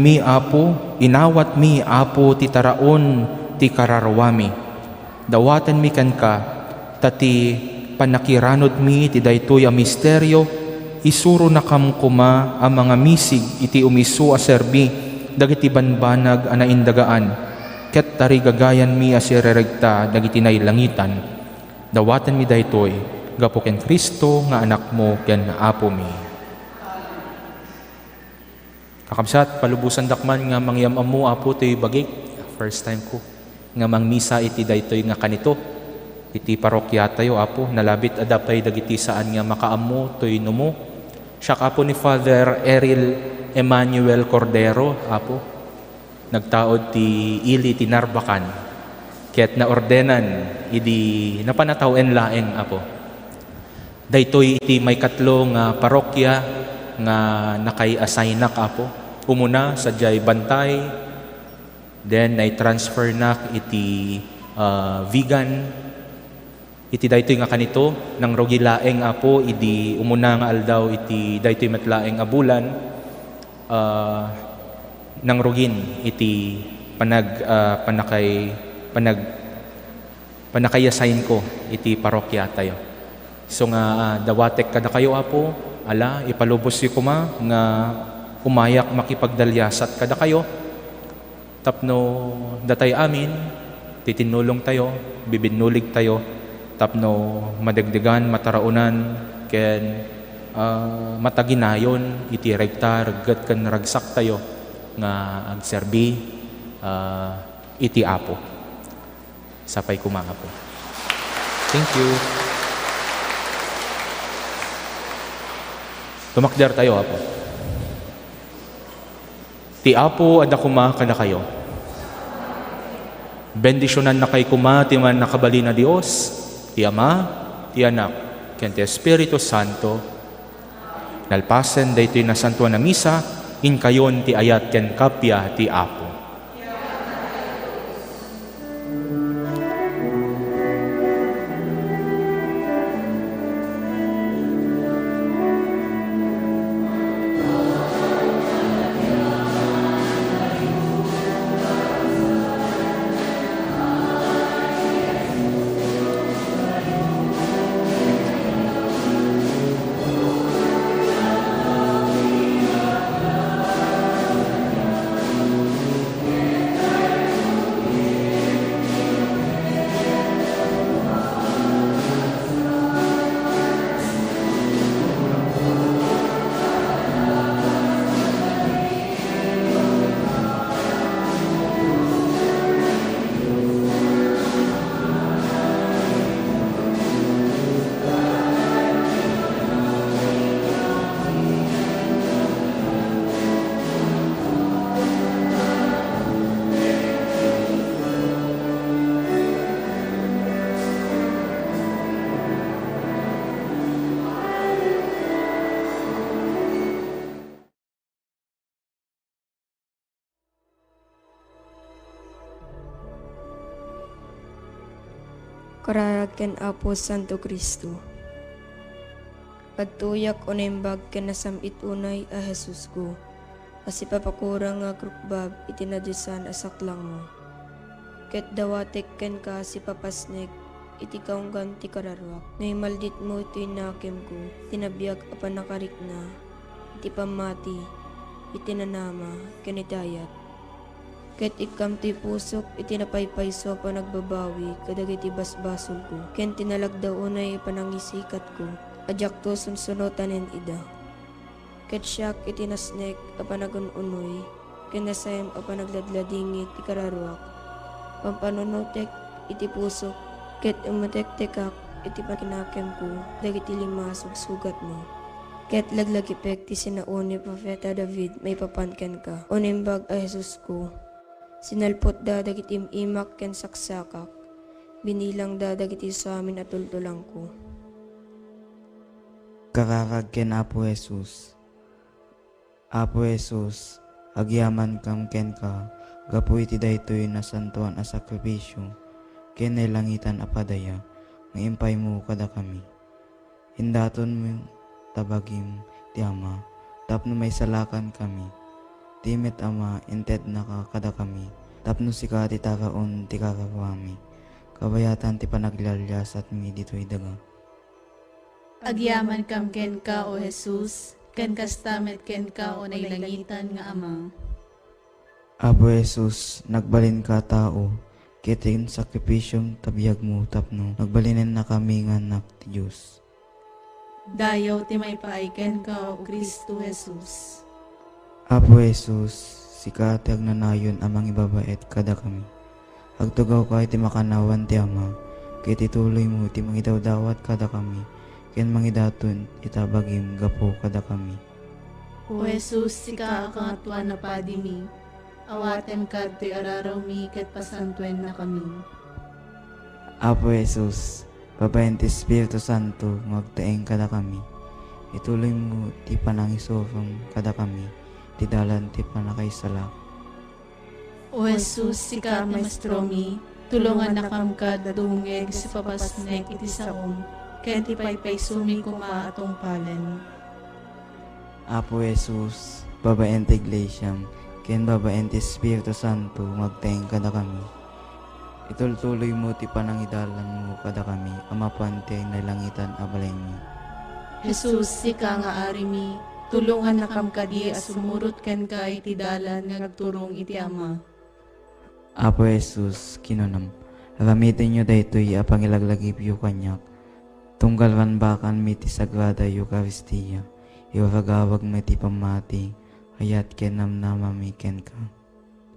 mi, Apo, ti taraon, ti kararwami. Dawatan mi kan ka, tati panakiranod mi, ti daytoy a misteryo, isuro na kamkuma ang mga misig, iti umisu a serbi, dagiti banbanag a naindagaan, ket tari gagayan mi a sireregta, dagiti nailangitan. Dawatan mi daytoy, gapo ken Kristo, nga anak mo, ken Apo mi. Kakabsat, palubusan dakman nga mangyam amu, Apo, to'y bagik. First time ko. Nga mangmisa iti daytoy nga kanito. Iti parokya tayo, Apo. Nalabit adapay dagiti saan nga makaamu, to'y numo. Siya Apo ni Father Eril Emmanuel Cordero, Apo. Nagtaod ti ili ti Narbacan. Kaya't naordenan, idi napanatawen laeng, Apo. Daytoy iti may katlo nga parokya nga nakay-assignak, Apo. Umuna sa jay Bantay, then na-transfer nak iti vegan, iti daytoy nga kanito, nang rogi laeng, Apo, idi umuna nga aldaw iti daytoy matlaeng abulan, nang rogin iti panakay-assign ko iti parokya tayo. So nga dawatek kada kayo, Apo, ala, ipalubos yu kuma nga umayak makipagdalyasat kada kayo. Tapno datay amin, titinulong tayo, bibinnulig tayo, tapno madagdagan, mataraunan, ken mataginayon, iti regta, reggat kan ragsak tayo, nga agserbi, iti Apo. Sapay kuma, Apo. Thank you. Tumakder tayo, Apo. Ti Apo adda kuma kada kayo. Bendisyonan na kay kuma ti man nakabali na Dios, ti Ama, ti Anak, ken ti Espiritu Santo. Nalpasen daytoy na santuan na misa, in kayon ti ayat ken kapya ti Apo. Kararag ken Apo Santo Kristo. Pagtuyak o naimbag ken nasamit unay a Jesus ko. Kasi papakurang nga krukbab itinadyusan asaklang mo. Ket dawatek ken ka si papasnek iti kaunggan ti kararwak. Naimaldit mo iti nakem ko, tinabiyag apan nakarik na, iti pamati, iti nanama, ken itayat. Ket ikam ti pusok iti napaypayso pa nagbabawi kadag iti basbasol ko. Ken tinalagdaw unay panangisikat ko. Adyak to sunsunotanen ida. Ket siyak iti nasnek apanagununoy. Ken nasayam apanagladladingit ti kararwak. Pampanunutek iti pusok. Ket umutek-tekak iti pakinakem ko. Dagiti lima sugsugat mo. Ket laglagipek ti sinauni Propeta David may papanken ka. Unimbag a Jesus ko. Sinalpot da dagiti imak ken saksakak, binilang da dagiti sa amin at tultulang ko. Kararag ken Apo Jesus. Apo Jesus, agyaman kam ken ka, gapu iti daytoy na santuan a sakripisyo, ken nailangitan a padaya, nga impay mo kada kami. Hindaton mo tabagim ti Ama, tapno may salakan kami. Timet Ama, inted nakakada kami, tapno si ka ti takaon ti kakawami. Kabayatan ti panaglalyas at mi dito'y daga. Agyaman kam ken ka, O Jesus, ken kastamet ken ka, o nailangitan nga Ama. Abo Jesus, nagbalin ka tao, kitin sakripisyong tabiyag mo tapno, nagbalinin na kami nga anak ti Diyos. Dayaw ti may paaiken ka, O Kristo Jesus. Apo Jesus, sika ti agnanayon amang ibabait kada kami. Agtugaw ka iti makanawan ti Ama, kiti tuloy mo ti mangidawdawat kada kami, ken mangidaton itabagim gapo kada kami. O Jesus, sika akangatuan na padi mi, awaten ka ti araraw mi ket pasantuen na kami. Apo Jesus, babayan ti Espiritu Santo, magtaeng kada kami. Ituloy mo ti panangisofang kada kami, ti dalan ti panakaisala. O Jesus, sika maestro mi, tulungan na kam ka dadungeg si papasnek iti saom, ket ti paypay sumi kuma atong palen. Apo Jesus, babayan ti Iglesiam, ken babayan ti Espiritu Santo, magtaeng kada kami. Itultuloy mo ti panangidalan mo kada kami, amapan ti nalangitan abalay mo. Jesus, sika nga ari mi, tulungan na kam kadi as sumurot ken ka iti dalan nga nagturong iti Ama. Apo Jesus, kinunam, agamitin nyo daytoy apang ilaglagip yu kanyak, tunggalwan bakan mi ti Sagrada Eucharistia, iwagawag mi ti pamati, hayat ken namnamami ken ka.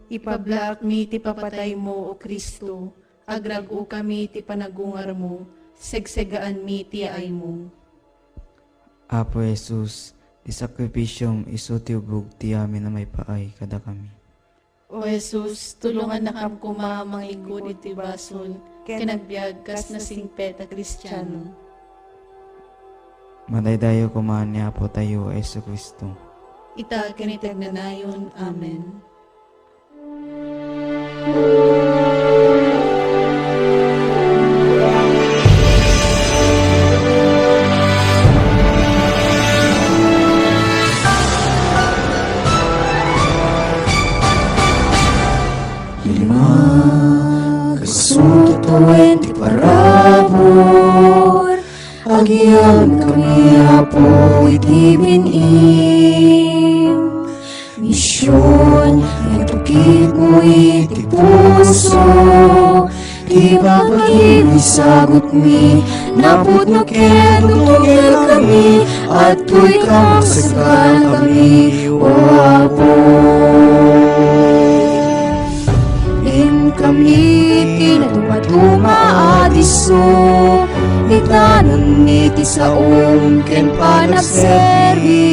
Ipablaak mi ti papatay mo, O Kristo, agragu kami ti panagungar mo, segsegaan mi ti ay mo. Apo Jesus, ti sakripisyong iso ti ubog ti amin na may paay kada kami. O Jesus, tulungan na kam kuma mangigod iti basol, ken nagbiag kas na singpet a Kristiyano. Madaydayo kumaan ni Apo tayo, Yesu Kristo. Ita kinitag na nayon. Amen. Kasututuin ti parabor, agian kami Apo iti binim. Misyon, natukit mo iti puso, ti babagim isagot mi, naput no ken tutugil kami, at tuy kamasagkan kami, O Apo. Kami tinatuma adiso, itanon iti saom ken panagservi.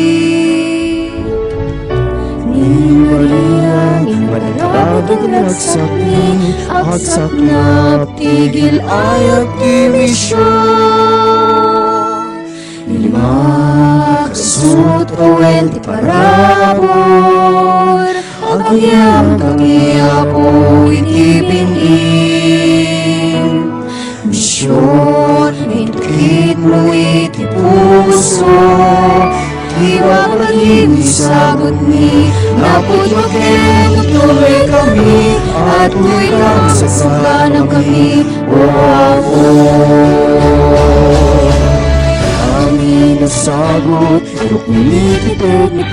Ni Maria, ni madadagdag nagsakni, agsaknap tigil ayag ti misyon. Lima kasut kawen ti parabor, agyam kami Apo iti binim. Misyon, itukit mo iti puso, iwag maging isagot ni, naput maging tuloy kami, at tuy kang sasaganan kami, O Apo. Amin nasagot, inukulit ni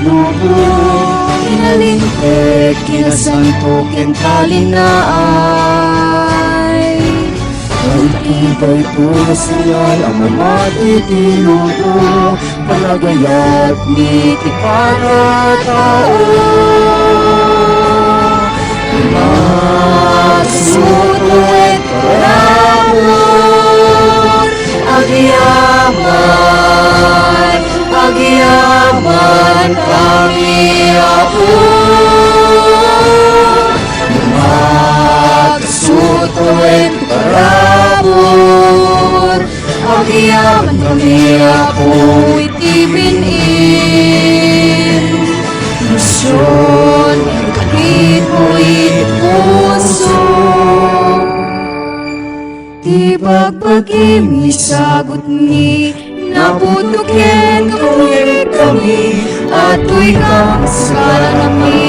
Plugo, inalintek, kinasanto, ken kalinaay. Pag-ibay po siyan ang mamati ti luto, panagayat ni ti panatao. Magsutuit parabor, agyaman, agyaman kami Apo. Magsutuit parabor, agyaman kami Apo iti binim. Misyon, kapit mo iti puso, ti pagbagim isagot ni, maputukin kung kami, at tu'y kang sa namin.